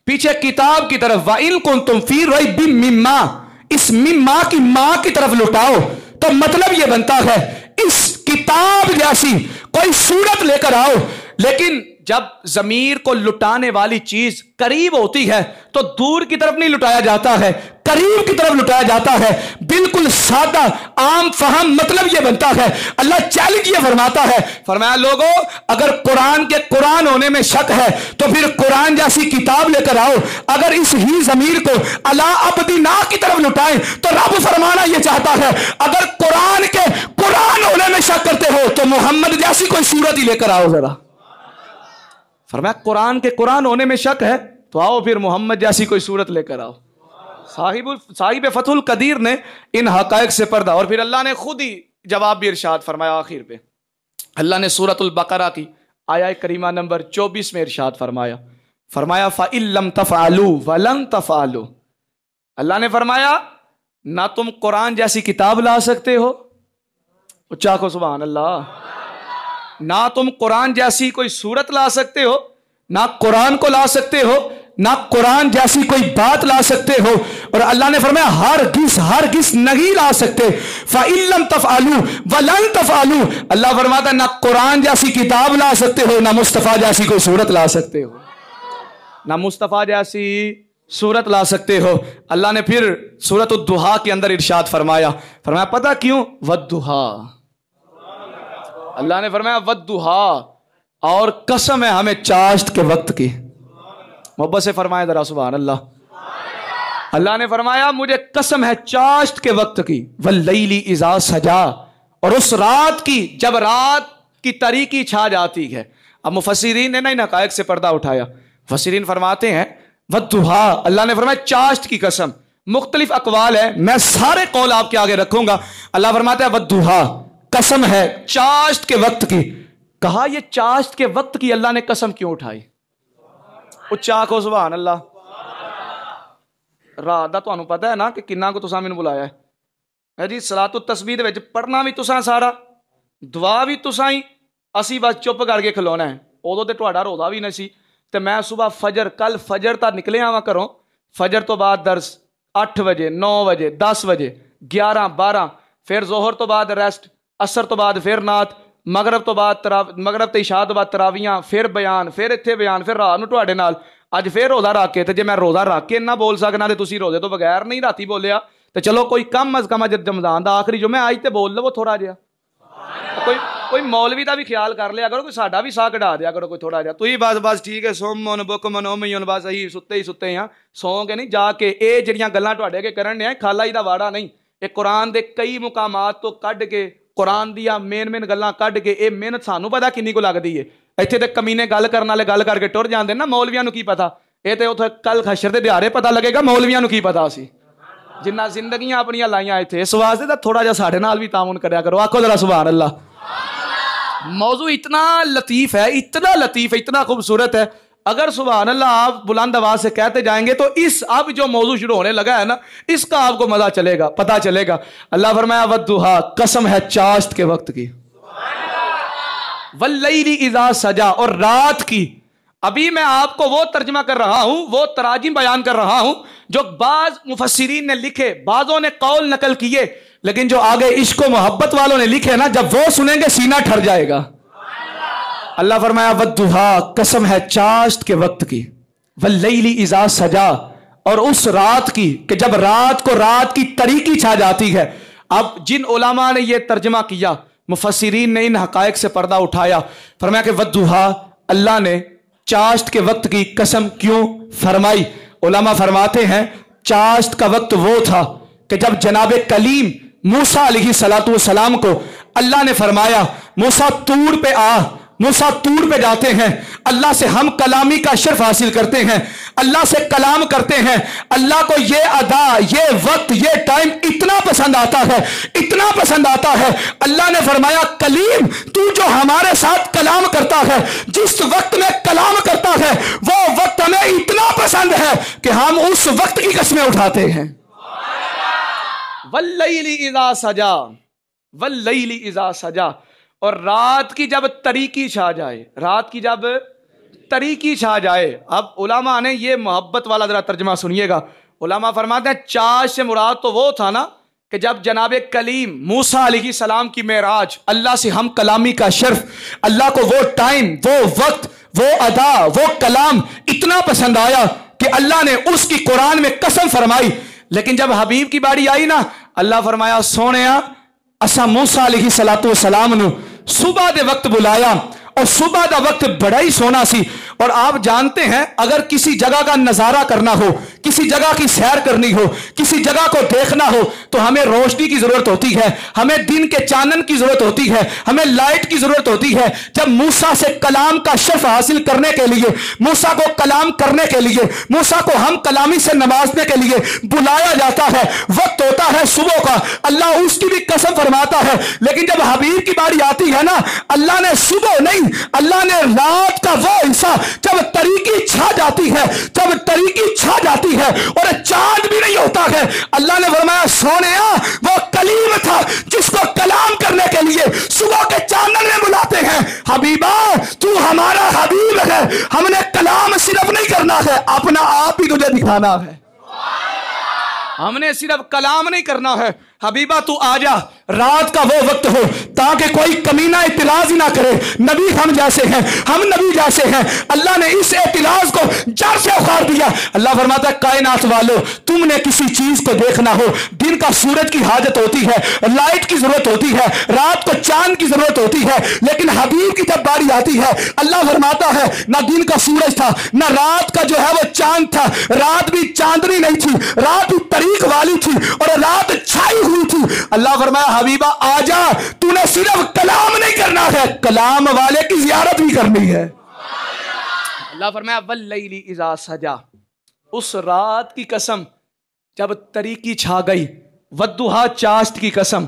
Speaker 1: پیچھے کتاب کی طرف، وَإِن كُنتُمْ فِي رَيْبٍ مِّمَّا، اس مما کی ماں کی طرف لٹاؤ، تو مطلب یہ بنتا ہے اس کتاب جیسی کوئی صورت لے کر آؤ۔ لیکن جب ضمیر کو لٹانے والی چیز قریب ہوتی ہے تو دور کی طرف نہیں لٹایا جاتا ہے، قریب کی طرف لٹایا جاتا ہے۔ بالکل سادہ عام فہم مطلب یہ بنتا ہے۔ اللہ چیلنج یہ فرماتا ہے، فرمایا لوگوں اگر قرآن کے قرآن ہونے میں شک ہے تو پھر قرآن جیسی کتاب لے کر آؤ۔ اگر اس ہی ضمیر کو الا عبدنا کی طرف لٹائیں تو رب فرمانا یہ چاہتا ہے اگر قرآن کے قرآن ہونے میں شک کرتے ہو تو محمد جیسی کوئی صورت ہی لے کر آؤ ذرا۔ فرمایا قرآن کے قرآن ہونے میں شک ہے تو آؤ پھر محمد جیسی کوئی صورت لے کر آؤ. صاحب فتح القدیر نے ان حقائق سے پردہ. اور پھر اللہ نے خود ہی جواب بھی ارشاد فرمایا. آخر پہ اللہ نے سورۃ البقرہ کی آیہ کریمہ نمبر 24 میں ارشاد فرمایا فَإِن لَمْ تَفْعَلُوا وَلَن تَفْعَلُوا. اللہ نے فرمایا نہ تم قرآن جیسی کتاب لا سکتے ہو, اچھا کو سبحان اللہ, نہ تم قرآن جیسی کوئی صورت لا سکتے ہو, نہ قرآن کو لا سکتے ہو, نہ قرآن جیسی کوئی بات لا سکتے ہو. اور اللہ نے فرمایا ہرگز نہیں لا سکتے. فَإِن لَمْ تَفْعَلُوا وَلَن تَفْعَلُوا. اللہ فرماتا ہے نہ قرآن جیسی کتاب لا سکتے ہو, نہ مصطفیٰ جیسی کوئی صورت لا سکتے ہو, نہ مصطفیٰ جیسی صورت لا سکتے ہو. اللہ نے پھر سورۃ الضحیٰ کے اندر ارشاد فرمایا پتہ کیوں؟ وَالضُّحَىٰ. اللہ نے فرمایا وَالضُّحَىٰ, اور قسم ہے ہمیں چاشت کے وقت کی. محبت سے فرمائے ذرا سبحان اللہ. اللہ نے فرمایا مجھے قسم ہے چاشت کے وقت کی. وَاللَّيْلِ إِذَا سَجَا, اور اس رات کی جب رات کی تاریکی چھا جاتی ہے. اب مفسرین نے ان حقائق سے پردہ اٹھایا. مفسرین فرماتے ہیں وَالضُّحَىٰ, اللہ نے فرمایا چاشت کی قسم. مختلف اقوال ہے, میں سارے قول آپ کے آگے رکھوں گا. اللہ فرماتا ہے وَالضُّحَىٰ, قسم ہے چاشت کے وقت کی. کہا یہ چاشت کے وقت کی اللہ نے قسم کیوں اٹھائی؟ اچھا کو سبحان اللہ. رات دا تانوں پتہ ہے نا کہ کنہ کو تساں مینوں بلایا ہے جی. صلاۃ التسبیح دے وچ پڑھنا بھی تساں سارا, دعا بھی تساں ہی, اسی بس چپ کر کے کھلونا ہے. ادوں تے تہاڈا روزہ بھی نہیں سی تے میں صبح کل فجر تا نکلے آواں گھروں. فجر تو بعد درس 8 بجے 9 بجے 10 بجے 11 12, پھر ظہر تو بعد ریسٹ, عصر تو بعد پھر نعت, مغرب تو بعد مغرب تے عشاء تو بعد تراویحاں, پھر بیان, پھر اتھے بیان, پھر رات نو تہاڈے نال. اج پھر روزہ رکھ کے تے جے میں روزہ رکھ کے نہ بول سکنا تے تسی روزے تو بغیر نہیں راتی بولیا تے چلو کوئی کم از کم اج رمضان دا آخری جو میں آج تے بول لو تھوڑا جہا. کوئی مولوی دا بھی خیال کر لیا کرو, کوئی ساڈا بھی سا کਢا دیا کرو کوئی تھوڑا جہا. تھی بس ٹھیک ہے سومن بکمن اومن بس اہی ستے ہاں, سو کے نہیں جا کے اے جڑیاں گلاں تہاڈے اگے کرن نے کھالا ہی دا واڑا نہیں. اے قرآن دے کئی مقامات تو کڈ کے قرآن دیا مین گلاں کڈ کے اے محنت سانوں پتہ کتنی کو لگدی ہے. ایتھے تے کمینے گل کرن والے گل کر کے ٹر جاندے نا, مولویاں نو کی پتہ. اے تے اوتھے کل حشر دے دیہاڑے پتہ لگے گا مولویاں نو کی پتہ سی جنہ زندگیاں اپنیاں لائیاں ایتھے. اس واسطے تے تھوڑا جہا ساڈے نال بھی تعاون کریا کرو. آکھو ذرا سبحان اللہ. موضوع اتنا لطیف ہے, اتنا خوبصورت ہے. اگر سبحان اللہ آپ بلند آواز سے کہتے جائیں گے تو اس اب جو موضوع شروع ہونے لگا ہے نا, اس کا آپ کو مزہ چلے گا, پتہ چلے گا. اللہ فرمایا وَالضُّحَىٰ, قسم ہے چاشت کے وقت کی. وَاللَّيْلِ إِذَا سَجَا, اور رات کی. ابھی میں آپ کو وہ ترجمہ کر رہا ہوں, وہ تراجم بیان کر رہا ہوں جو بعض مفسرین نے لکھے, بعضوں نے قول نقل کیے, لیکن جو آگے عشق و محبت والوں نے لکھے نا, جب وہ سنیں گے سینہ ٹھر جائے گا. اللہ فرمایا وَالضُّحَىٰ, قسم ہے چاشت کے وقت کی. وَاللَّيْلِ إِذَا سَجَا, اور اس رات کی کہ جب رات کی تاریکی چھا جاتی ہے. اب جن علماء نے یہ ترجمہ کیا, مفسرین نے ان حقائق سے پردہ اٹھایا. فرمایا کہ وَالضُّحَىٰ, اللہ نے چاشت کے وقت کی قسم کیوں فرمائی. علماء فرماتے ہیں چاشت کا وقت وہ تھا کہ جب جناب کلیم موسیٰ علیہ السلام کو اللہ نے فرمایا موسیٰ طور پہ آ. موسیٰ طور پہ جاتے ہیں, اللہ سے ہم کلامی کا شرف حاصل کرتے ہیں, اللہ سے کلام کرتے ہیں. اللہ کو یہ ادا, یہ وقت, یہ ٹائم اتنا پسند آتا ہے. اللہ نے فرمایا کلیم تو جو ہمارے ساتھ کلام کرتا ہے, جس وقت میں کلام کرتا ہے وہ وقت ہمیں اتنا پسند ہے کہ ہم اس وقت کی قسمیں اٹھاتے ہیں. وَاللَّيْلِ إِذَا سَجَا, وَاللَّيْلِ إِذَا سَجَا, اور رات کی جب تاریکی چھا جائے. اب علماء نے یہ محبت والا ذرا ترجمہ سنیے گا. علماء فرماتے ہیں چاشت سے مراد تو وہ تھا نا کہ جب جناب کلیم موسیٰ علیہ السلام کی معراج, اللہ سے ہم کلامی کا شرف, اللہ کو وہ ٹائم, وہ وقت, وہ ادا, وہ کلام اتنا پسند آیا کہ اللہ نے اس کی قرآن میں قسم فرمائی. لیکن جب حبیب کی باری آئی نا, اللہ فرمایا سونیا اسا موسیٰ علیہ السلام نو صبح دے وقت بلایا, اور صبح دا وقت بڑا ہی سونا سی, اور آپ جانتے ہیں اگر کسی جگہ کا نظارہ کرنا ہو, کسی جگہ کی سیر کرنی ہو, کسی جگہ کو دیکھنا ہو تو ہمیں روشنی کی ضرورت ہوتی ہے, ہمیں دن کے چانن کی ضرورت ہوتی ہے, ہمیں لائٹ کی ضرورت ہوتی ہے. جب موسیٰ سے کلام کا شرف حاصل کرنے کے لیے, موسیٰ کو کلام کرنے کے لیے, موسیٰ کو ہم کلامی سے نوازنے کے لیے بلایا جاتا ہے, وقت ہوتا ہے صبح کا, اللہ اس کی بھی قسم فرماتا ہے. لیکن جب حبیب کی باری آتی ہے نا, اللہ نے صبح نہیں, اللہ نے رات کا وہ حصہ جب تاریکی چھا جاتی ہے, جب تاریکی چھا جاتی ہے اور چاند بھی نہیں ہوتا ہے, اللہ نے فرمایا سونیا وہ کلیم تھا جس کو کلام کرنے کے لیے صبح کے چاندن میں بلاتے ہیں. حبیبا تو ہمارا حبیب ہے, ہم نے کلام صرف نہیں کرنا ہے, اپنا آپ ہی تجھے دکھانا ہے. ہم نے صرف کلام نہیں کرنا ہے. حبیبہ تو آجا, رات کا وہ وقت ہو تاکہ کوئی کمینہ اعتراض ہی نہ کرے. نبی ہم جیسے ہیں, ہم نبی جیسے ہیں. اللہ نے اس اعتراض کو جڑ سے اخاڑ دیا. اللہ فرماتا ہے کائنات والو, تم نے کسی چیز کو دیکھنا ہو, دن کا سورج کی حاجت ہوتی ہے, لائٹ کی ضرورت ہوتی ہے, رات کو چاند کی ضرورت ہوتی ہے, لیکن حبیب کی جب باری آتی ہے اللہ فرماتا ہے نہ دن کا سورج تھا, نہ رات کا جو ہے وہ چاند تھا, رات بھی چاندنی نہیں تھی, رات بھی طریق والی تھی اور رات چھائی ہوئی تھی. اللہ فرمایا حبیبہ آجا, تو نے صرف کلام نہیں کرنا ہے, کلام والے کی زیارت بھی کرنی ہے. اللہ فرمایا واللیل اذا سجا, اس رات کی قسم جب تاریکی چھا گئی, والضحیٰ چاشت کی قسم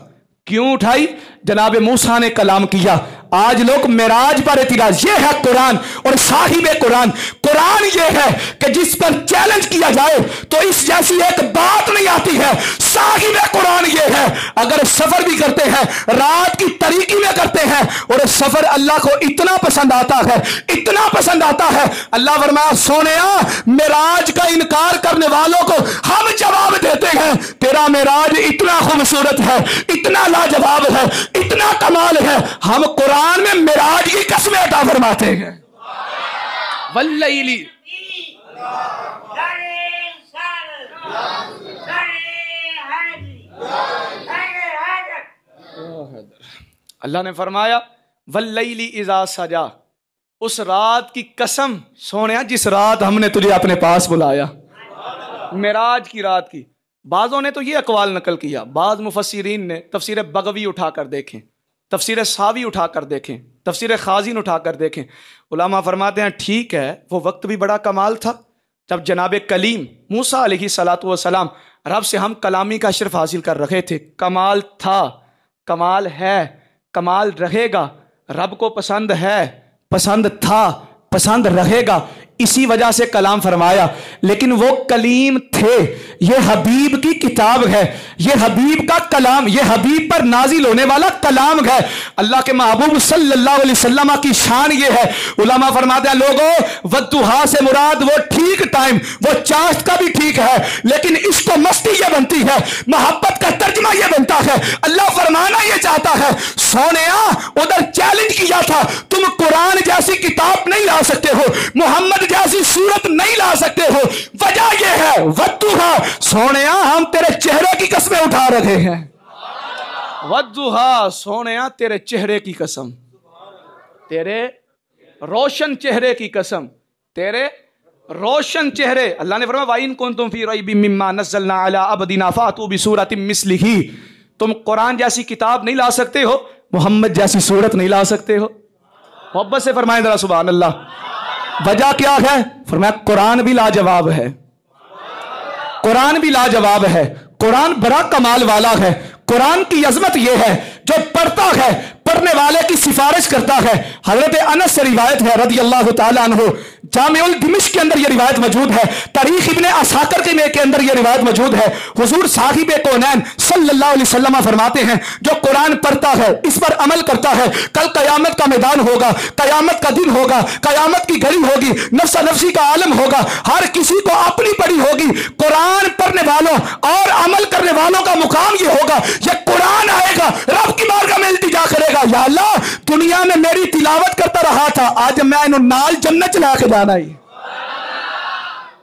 Speaker 1: کیوں اٹھائی؟ جناب موسیٰ نے کلام کیا. آج لوگ معراج پر اعتراض, یہ ہے قرآن اور صاحب قرآن. قرآن یہ ہے کہ جس پر چیلنج کیا جائے تو اس جیسی ایک بات نہیں آتی ہے. صاحب قرآن یہ ہے اگر سفر بھی کرتے ہیں رات کی تاریکی میں کرتے ہیں اور سفر اللہ کو اتنا پسند آتا ہے, اتنا پسند آتا ہے, اللہ فرمایا سونیا معراج کا انکار کرنے والوں کو ہم جواب دیتے ہیں تیرا معراج اتنا خوبصورت ہے, اتنا لاجواب ہے, اتنا کمال ہے, ہم قرآن میں معراج کی قسمیں عطا فرماتے ہیں. واللیل, اللہ نے فرمایا واللیل اذا سجا, اس رات کی قسم سونیا جس رات ہم نے تجھے اپنے پاس بلایا, معراج کی رات کی. بعضوں نے تو یہ اقوال نقل کیا, بعض مفسرین نے تفسیر بغوی اٹھا کر دیکھیں, تفسیر ساوی اٹھا کر دیکھیں, تفسیر خازن اٹھا کر دیکھیں. علماء فرماتے ہیں ٹھیک ہے وہ وقت بھی بڑا کمال تھا جب جناب کلیم موسیٰ علیہ السلام رب سے ہم کلامی کا شرف حاصل کر رہے تھے. کمال تھا, کمال ہے, کمال رہے گا. رب کو پسند ہے, پسند تھا, پسند رہے گا, اسی وجہ سے کلام فرمایا. لیکن وہ کلیم تھے, یہ حبیب کی کتاب ہے, یہ حبیب کا کلام, یہ حبیب پر نازل ہونے والا کلام ہے. اللہ کے محبوب صلی اللہ علیہ وسلم کی شان یہ ہے. علماء فرماتے ہیں لوگوں والضحیٰ سے مراد وہ ٹھیک ٹائم, وہ چاشت کا بھی ٹھیک ہے, لیکن اس کو مستی یہ بنتی ہے, محبت کا ترجمہ یہ بنتا ہے. اللہ فرمانا یہ چاہتا ہے سونیا ادھر چیلنج کیا تھا تم قرآن جیسی کتاب نہیں لا سکتے ہو, محمد جیسی صورت نہیں لا سکتے ہو. وجہ یہ ہے والضحیٰ, سونیا ہم تیرے چہرے کی قسمیں اٹھا رہے ہیں. والضحیٰ, سونیا تیرے چہرے کی قسم, تیرے روشن چہرے کی قسم, تیرے روشن چہرے. اللہ نے فرمایا وَإِن كُنتُمْ فِي رَيْبٍ مِّمَّا نَزَّلْنَا عَلَىٰ عَبْدِنَا فَأْتُوا بِسُورَةٍ مِّثْلِهِ. تم قرآن جیسی کتاب نہیں لا سکتے ہو, محمد جیسی صورت نہیں لا سکتے ہو. محبت سے فرمائیں ذرا سبحان اللہ. وجہ کیا ہے؟ فرمایا قرآن بھی لاجواب ہے, قرآن بھی لاجواب ہے, قرآن بڑا کمال والا ہے. قرآن کی عظمت یہ ہے جو پڑھتا ہے پڑھنے والے کی سفارش کرتا ہے. حضرت انس سے روایت ہے رضی اللہ تعالیٰ عنہ, جامع الدمشق کے اندر یہ روایت موجود ہے, تاریخ ابن عساکر کے اندر یہ روایت موجود ہے. حضور صاحب کونین صلی اللہ علیہ وسلم فرماتے ہیں جو قرآن پڑھتا ہے اس پر عمل کرتا ہے, کل قیامت کا میدان ہوگا, قیامت کا دن ہوگا, قیامت کی گھڑی ہوگی, نفس نفسی کا عالم ہوگا, ہر کسی کو اپنی پڑھی ہوگی. قرآن پڑھنے والوں اور عمل کرنے والوں کا مقام یہ ہوگا, یہ قرآن آئے گا رب کی بارگاہ میں التجا کرے گا, یا اللہ دنیا میں میری تلاوت کرتا رہا تھا, آج میں انہوں نال جنت چلا کے جانا ہی.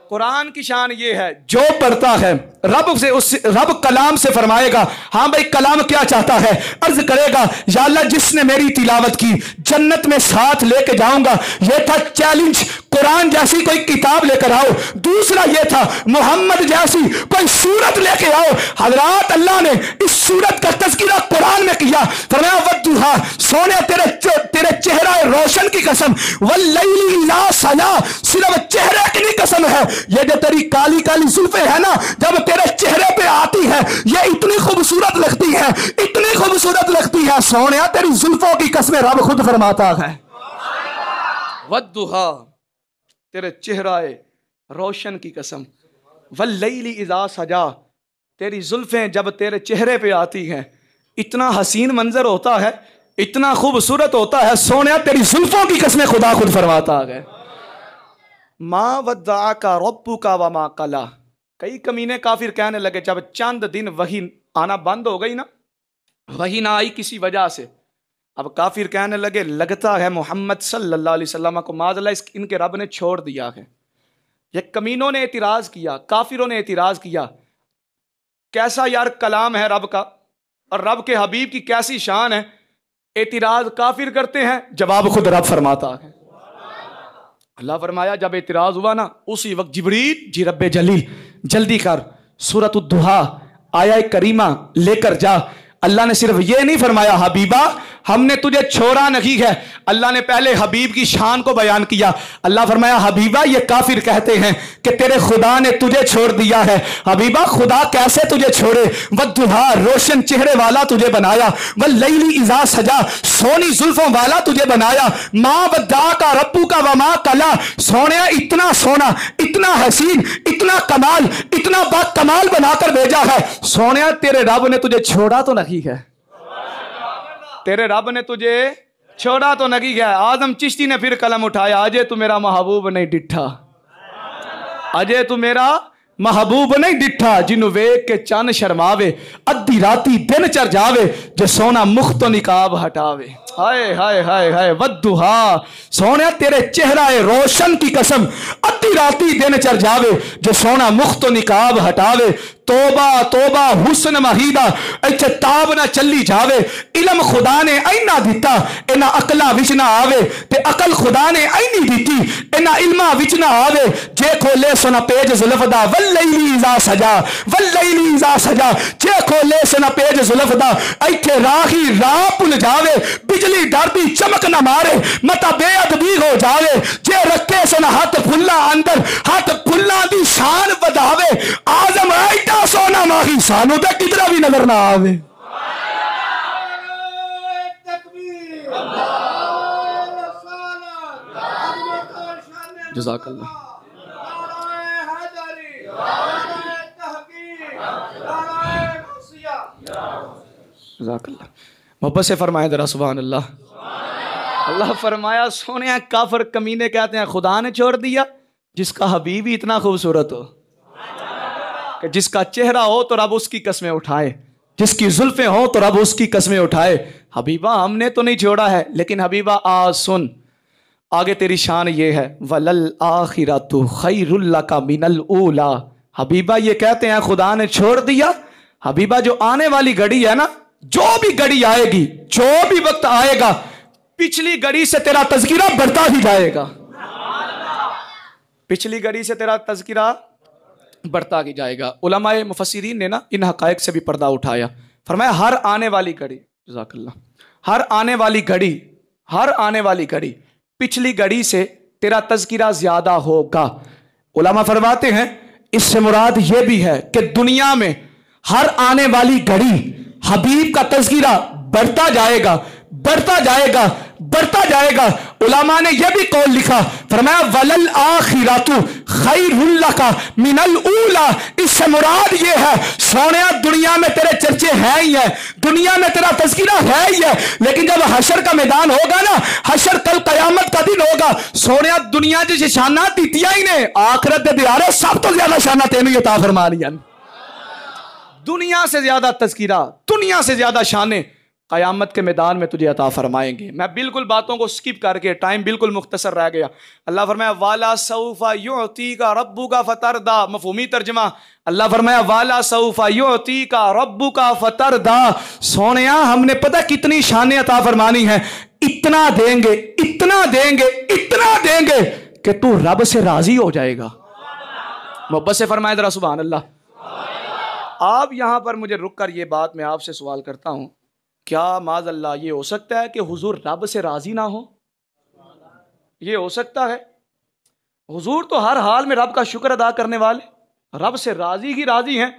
Speaker 1: قرآن کی شان یہ ہے جو پڑھتا ہے رب کلام سے فرمائے گا ہاں بھائی کلام کیا چاہتا ہے, عرض کرے گا یا اللہ جس نے میری تلاوت کی جنت میں ساتھ لے کے جاؤں گا. یہ تھا چیلنج قرآن جیسی کوئی کتاب لے کر آؤ، دوسرا یہ تھا محمد جیسی کوئی صورت لے کے آؤ۔ حضرات اللہ نے اس صورت کا تذکرہ قرآن میں کیا، فرمایا والضحیٰ، سونے تیرے چہرہ روشن کی قسم، واللیل اذا سجا، صرف چہرے کی نہیں قسم ہے، یہ جو تیری کالی کالی زلفیں ہیں نا، جب تیرے چہرے پہ آتی ہے یہ اتنی خوبصورت لگتی ہے، اتنی خوبصورت لگتی ہے، سونے تیری زلفوں کی قسم رب خود فرماتا ہے۔ والضحیٰ، تیرے چہرہ روشن کی قسم، واللیل اذا سجا، تیری زلفیں جب تیرے چہرے پہ آتی ہیں اتنا حسین منظر ہوتا ہے، اتنا خوبصورت ہوتا ہے، سونیا تیری زلفوں کی قسم خدا خود فرماتا ہے۔ ما ودعک ربک وما قلی، کئی کمینے کافر کہنے لگے جب چند دن وحی آنا بند ہو گئی نا، وحی نہ آئی کسی وجہ سے، اب کافر کہنے لگے لگتا ہے محمد صلی اللہ علیہ وسلم کو معاذ اللہ ان کے رب نے چھوڑ دیا ہے۔ یہ کمینوں نے اعتراض کیا، کافروں نے اعتراض کیا، کیسا یار کلام ہے رب کا، اور رب کے حبیب کی کیسی شان ہے، اعتراض کافر کرتے ہیں، جواب خود رب فرماتا ہے۔ اللہ فرمایا جب اعتراض ہوا نا اسی وقت جبریل، جی رب جلیل جلدی کر سورۃ الضحیٰ آیہ کریمہ لے کر جا۔ اللہ نے صرف یہ نہیں فرمایا حبیبہ ہم نے تجھے چھوڑا نہیں ہے، اللہ نے پہلے حبیب کی شان کو بیان کیا۔ اللہ فرمایا حبیبہ یہ کافر کہتے ہیں کہ تیرے خدا نے تجھے چھوڑ دیا ہے، حبیبہ خدا کیسے تجھے چھوڑے، والضحیٰ روشن چہرے والا تجھے بنایا، واللیل اذا سجا سونی زلفوں والا تجھے بنایا، ما ودعک ربک وما قلی، سونیا اتنا سونا، اتنا حسین، اتنا کمال، اتنا با کمال بنا کر بھیجا ہے، سونیا تیرے رب نے تجھے چھوڑا تو نہیں ہے، تیرے رب نے تجھے چھوڑا تو نہیں ہے۔ آدم چشتی نے پھر قلم اٹھایا، اجے تو میرا محبوب نہیں ڈٹھا، اجے تو میرا محبوب نہیں ڈٹھا، جنو ویک کے چن شرماوے، ادھی راتی دن چر جاوے، جو سونا مخ تو نقاب ہٹاوے۔ ہائے ہائے ہائے ہائے والضحیٰ، سونے تیرے چہرہ روشن کی قسم، ادھی راتی دن چر جاوے، جو سونا مخ تو نقاب ہٹاوے، توبہ توبہ حسن مہیدہ ایچے تاب نہ چلی جاوے، علم خدا نے اینا دیتا اینا عقلہ وچ نہ آوے، تے عقل خدا نے اینی دیتی اینا علمہ وچ نہ آوے، جے کھولے سنا پیج زلفدہ واللیل اذا سجا، واللیل اذا سجا، جے کھولے سنا پیج زلفدہ ایتھے راہی راہ پل جاوے، بجلی ڈردی چمک نہ مارے متا بے ادبی ہو جاوے، جے رکھے سنا ہاتھ پھلا اندر ہاتھ پھلا دی شان بداوے، آزم ایٹا سونا ماہی سانو تے کدرا بھی نظر نہ آوے۔ جزاک اللہ۔ جزاک اللہ، محبت سے فرمائے ذرا سبحان اللہ۔ اللہ فرمایا سونے کافر کمینے کہتے ہیں خدا نے چھوڑ دیا، جس کا حبیب ہی اتنا خوبصورت ہو کہ جس کا چہرہ ہو تو رب اس کی قسمیں اٹھائے، جس کی زلفیں ہو تو رب اس کی قسمیں اٹھائے۔ حبیبہ ہم نے تو نہیں چھوڑا ہے، لیکن حبیبہ آج سن آگے تیری شان یہ ہے، وَلَلْآخِرَةُ خَيْرٌ لَكَ مِنَ الْأُولَى۔ حبیبہ یہ کہتے ہیں خدا نے چھوڑ دیا، حبیبہ جو آنے والی گھڑی ہے نا، جو بھی گھڑی آئے گی، جو بھی وقت آئے گا، پچھلی گھڑی سے تیرا تذکرہ بڑھتا ہی جائے گا، پچھلی گھڑی سے تیرا تذکرہ بڑھتا ہی جائے گا۔ علماء مفسرین نے نا ان حقائق سے بھی پردہ اٹھایا، فرمایا ہر آنے والی گھڑی، جزاک اللہ، ہر آنے والی گھڑی، ہر آنے والی گھڑی پچھلی گھڑی سے تیرا تذکرہ زیادہ ہوگا۔ علماء فرماتے ہیں اس سے مراد یہ بھی ہے کہ دنیا میں ہر آنے والی گھڑی حبیب کا تذکرہ بڑھتا جائے گا، بڑھتا جائے گا، بڑھتا جائے گا۔ علماء نے یہ بھی قول لکھا، فرمایا وَلَلْآخِرَةُ خَيْرٌ لَكَ مِنَ الْأُولَى، اس سے مراد یہ ہے سونیا دنیا میں تیرے چرچے ہیں ہی ہیں، دنیا میں تیرا تذکرہ ہے ہی ہے، لیکن جب حشر کا میدان ہوگا نا، حشر کل قیامت کا دن ہوگا، سونیا دنیا جیسے شانات دیتیا ہی نے، آخرت دے دیارے سب تو زیادہ شانات تینوں عطا فرما لیا، دنیا سے زیادہ تذکرہ، دنیا سے زیادہ شانے قیامت کے میدان میں تجھے عطا فرمائیں گے۔ میں بالکل باتوں کو سکپ کر کے، ٹائم بالکل مختصر رہ گیا۔ اللہ فرمایا والا سوف یعطیک ربک فترضی، مفہومی ترجمہ، اللہ فرمایا والا سوف یعطیک ربک فترضی، سونیا ہم نے پتہ کتنی شانیں عطا فرمانی ہیں، اتنا دیں گے، اتنا دیں گے، اتنا دیں گے کہ تو رب سے راضی ہو جائے گا. محبت سے فرمائے ذرا سبحان اللہ. آپ یہاں پر مجھے رک کر یہ بات میں آپ سے سوال کرتا ہوں، کیا معاذ اللہ یہ ہو سکتا ہے کہ حضور رب سے راضی نہ ہو؟ یہ ہو سکتا ہے؟ حضور تو ہر حال میں رب کا شکر ادا کرنے والے، رب سے راضی ہی راضی ہیں.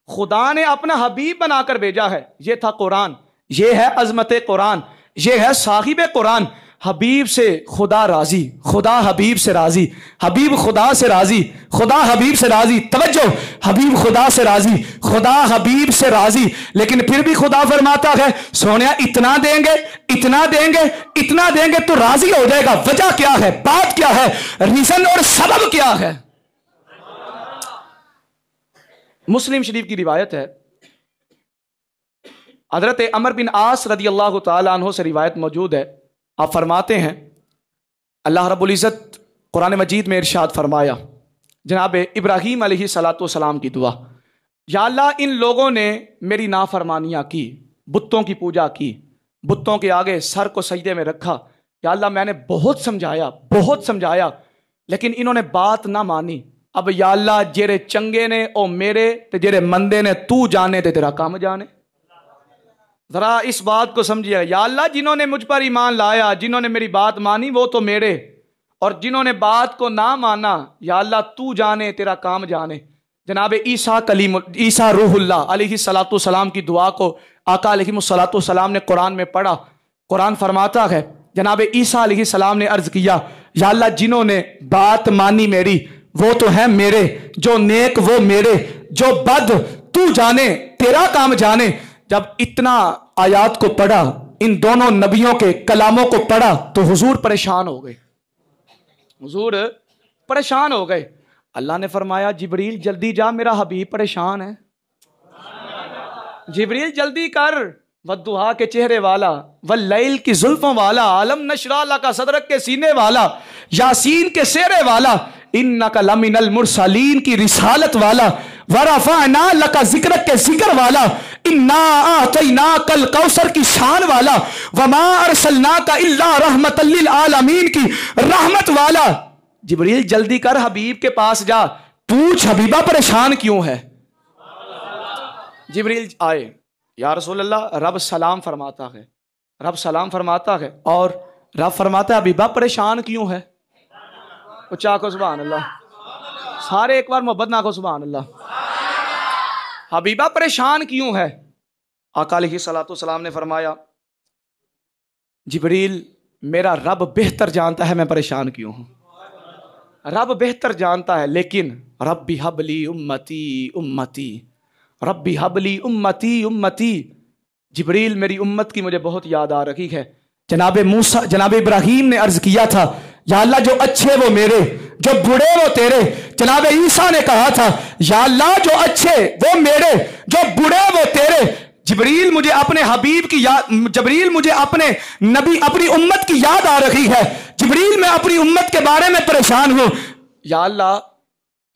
Speaker 1: خدا نے اپنا حبیب بنا کر بھیجا ہے. یہ تھا قرآن، یہ ہے عظمت قرآن، یہ ہے صاحب قرآن. حبیب سے خدا راضی، خدا حبیب سے راضی، حبیب خدا سے راضی، خدا حبیب سے راضی. توجہ، حبیب خدا سے راضی، خدا حبیب سے راضی. لیکن پھر بھی خدا فرماتا ہے سونیا اتنا دیں گے، اتنا دیں گے، اتنا دیں گے تو راضی ہو جائے گا. وجہ کیا ہے؟ بات کیا ہے؟ ریزن اور سبب کیا ہے؟ مسلم شریف کی روایت ہے، حضرت عمر بن عاص رضی اللہ تعالی عنہ سے روایت موجود ہے. آپ فرماتے ہیں اللہ رب العزت قرآن مجید میں ارشاد فرمایا، جناب ابراہیم علیہ الصلاۃ والسلام کی دعا، یا اللہ ان لوگوں نے میری نافرمانیاں کی، بتوں کی پوجا کی، بتوں کے آگے سر کو سجدے میں رکھا. یا اللہ میں نے بہت سمجھایا لیکن انہوں نے بات نہ مانی. اب یا اللہ جیرے چنگے نے او میرے تے جیرے مندے نے تو جانے تے تیرا کام جانے. ذرا اس بات کو سمجھیے، یا اللہ جنہوں نے مجھ پر ایمان لایا، جنہوں نے میری بات مانی وہ تو میرے، اور جنہوں نے بات کو نہ مانا یا اللہ تو جانے تیرا کام جانے. جناب عیسیٰ روح اللہ علیہ الصلاۃ والسلام کی دعا کو آقا علیہ الصلاۃ والسلام نے قرآن میں پڑھا. قرآن فرماتا ہے جناب عیسیٰ علیہ السلام نے عرض کیا یا اللہ جنہوں نے بات مانی میری وہ تو ہیں میرے، جو نیک وہ میرے، جو بد تو جانے تیرا کام جانے. جب اتنا آیات کو پڑھا، ان دونوں نبیوں کے کلاموں کو پڑھا تو حضور پریشان ہو گئے. حضور پریشان ہو گئے. اللہ نے فرمایا جبریل جلدی جا، میرا حبیب پریشان ہے. جبریل جلدی کر، والضحیٰ کے چہرے والا، واللیل کی زلفوں والا، علم نشرح لک صدرک کے سینے والا، یاسین کے سیرے والا، انک لمن المرسلین کی رسالت والا، ورفعنا لک ذکرک کے ذکر والا، انا اعطیناک الکوثر کی شان والا، وما ارسلناک الا رحمت للعالمین کی رحمت والا. جبریل جلدی کر، حبیب کے پاس جا، پوچھ حبیبہ پریشان کیوں ہے. جبریل آئے، یا رسول اللہ رب سلام فرماتا ہے، رب سلام فرماتا ہے، اور رب فرماتا ہے حبیبہ پریشان کیوں ہے. اچھا کو سبحان اللہ، سارے ایک بار محبت نہ کو سبحان اللہ. حبیبہ پریشان کیوں ہے؟ آقا علیہ الصلوۃ والسلام نے فرمایا جبریل میرا رب بہتر جانتا ہے میں پریشان کیوں ہوں. رب بہتر جانتا ہے، لیکن ربی حبلی امتی امتی، ربی حبلی امتی امتی. جبریل میری امت کی مجھے بہت یاد آ رہی ہے. جناب ابراہیم نے عرض کیا تھا یا اللہ جو اچھے وہ میرے، جو برے وہ تیرے. جناب عیسیٰ نے کہا تھا یا اللہ جو اچھے وہ میرے، جو برے وہ تیرے. جبریل مجھے اپنے حبیب کی یاد، جبریل مجھے اپنے نبی، اپنی امت کی یاد آ رہی ہے. جبریل میں اپنی امت کے بارے میں پریشان ہوں. یا اللہ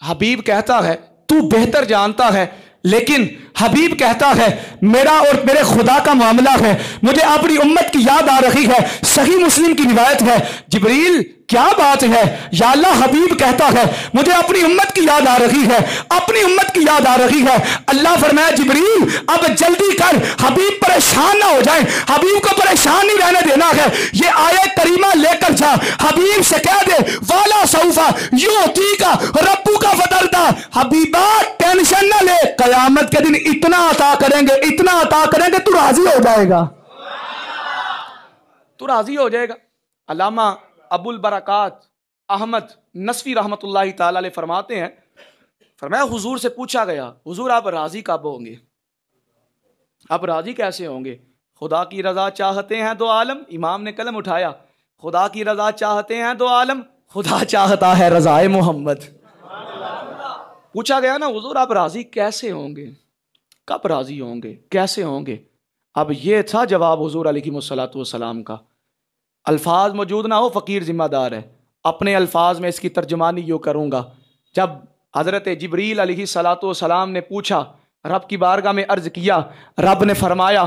Speaker 1: حبیب کہتا ہے تو بہتر جانتا ہے، لیکن حبیب کہتا ہے میرا اور میرے خدا کا معاملہ ہے، مجھے اپنی امت کی یاد آ رہی ہے. صحیح مسلم کی روایت ہے. جبریل کیا بات ہے؟ یا اللہ حبیب کہتا ہے مجھے اپنی امت کی یاد آ رہی ہے، اپنی امت کی یاد آ رہی ہے. اللہ فرمایا جبریل اب جلدی کر، حبیب پریشان نہ ہو جائیں، حبیب کو پریشان نہیں رہنے دینا ہے. یہ آیت کریمہ لے کر جا، حبیب سے کہہ دے والا سوفا یعطیک ربک فترضی. حبیبہ ٹینشن نہ لے، قیامت کے دن اتنا عطا کریں گے، اتنا عطا کریں گے تو راضی ہو جائے گا، تو راضی ہو جائے گا. علامہ ابو البرکات احمد نصفی رحمت اللہ تعالی علیہ فرماتے ہیں، فرمایا حضور سے پوچھا گیا حضور آپ راضی کب ہوں گے، آپ راضی کیسے ہوں گے؟ خدا کی رضا چاہتے ہیں دو عالم، امام نے قلم اٹھایا، خدا کی رضا چاہتے ہیں دو عالم، خدا چاہتا ہے رضائے محمد. پوچھا گیا نا حضور آپ راضی کیسے ہوں گے، کب راضی ہوں گے، کیسے ہوں گے؟ اب یہ تھا جواب حضور علیہ الصلوۃ والسلام کا. الفاظ موجود نہ ہو، فقیر ذمہ دار ہے، اپنے الفاظ میں اس کی ترجمانی یوں کروں گا. جب حضرت جبریل علیہ الصلوۃ والسلام نے پوچھا، رب کی بارگاہ میں عرض کیا، رب نے فرمایا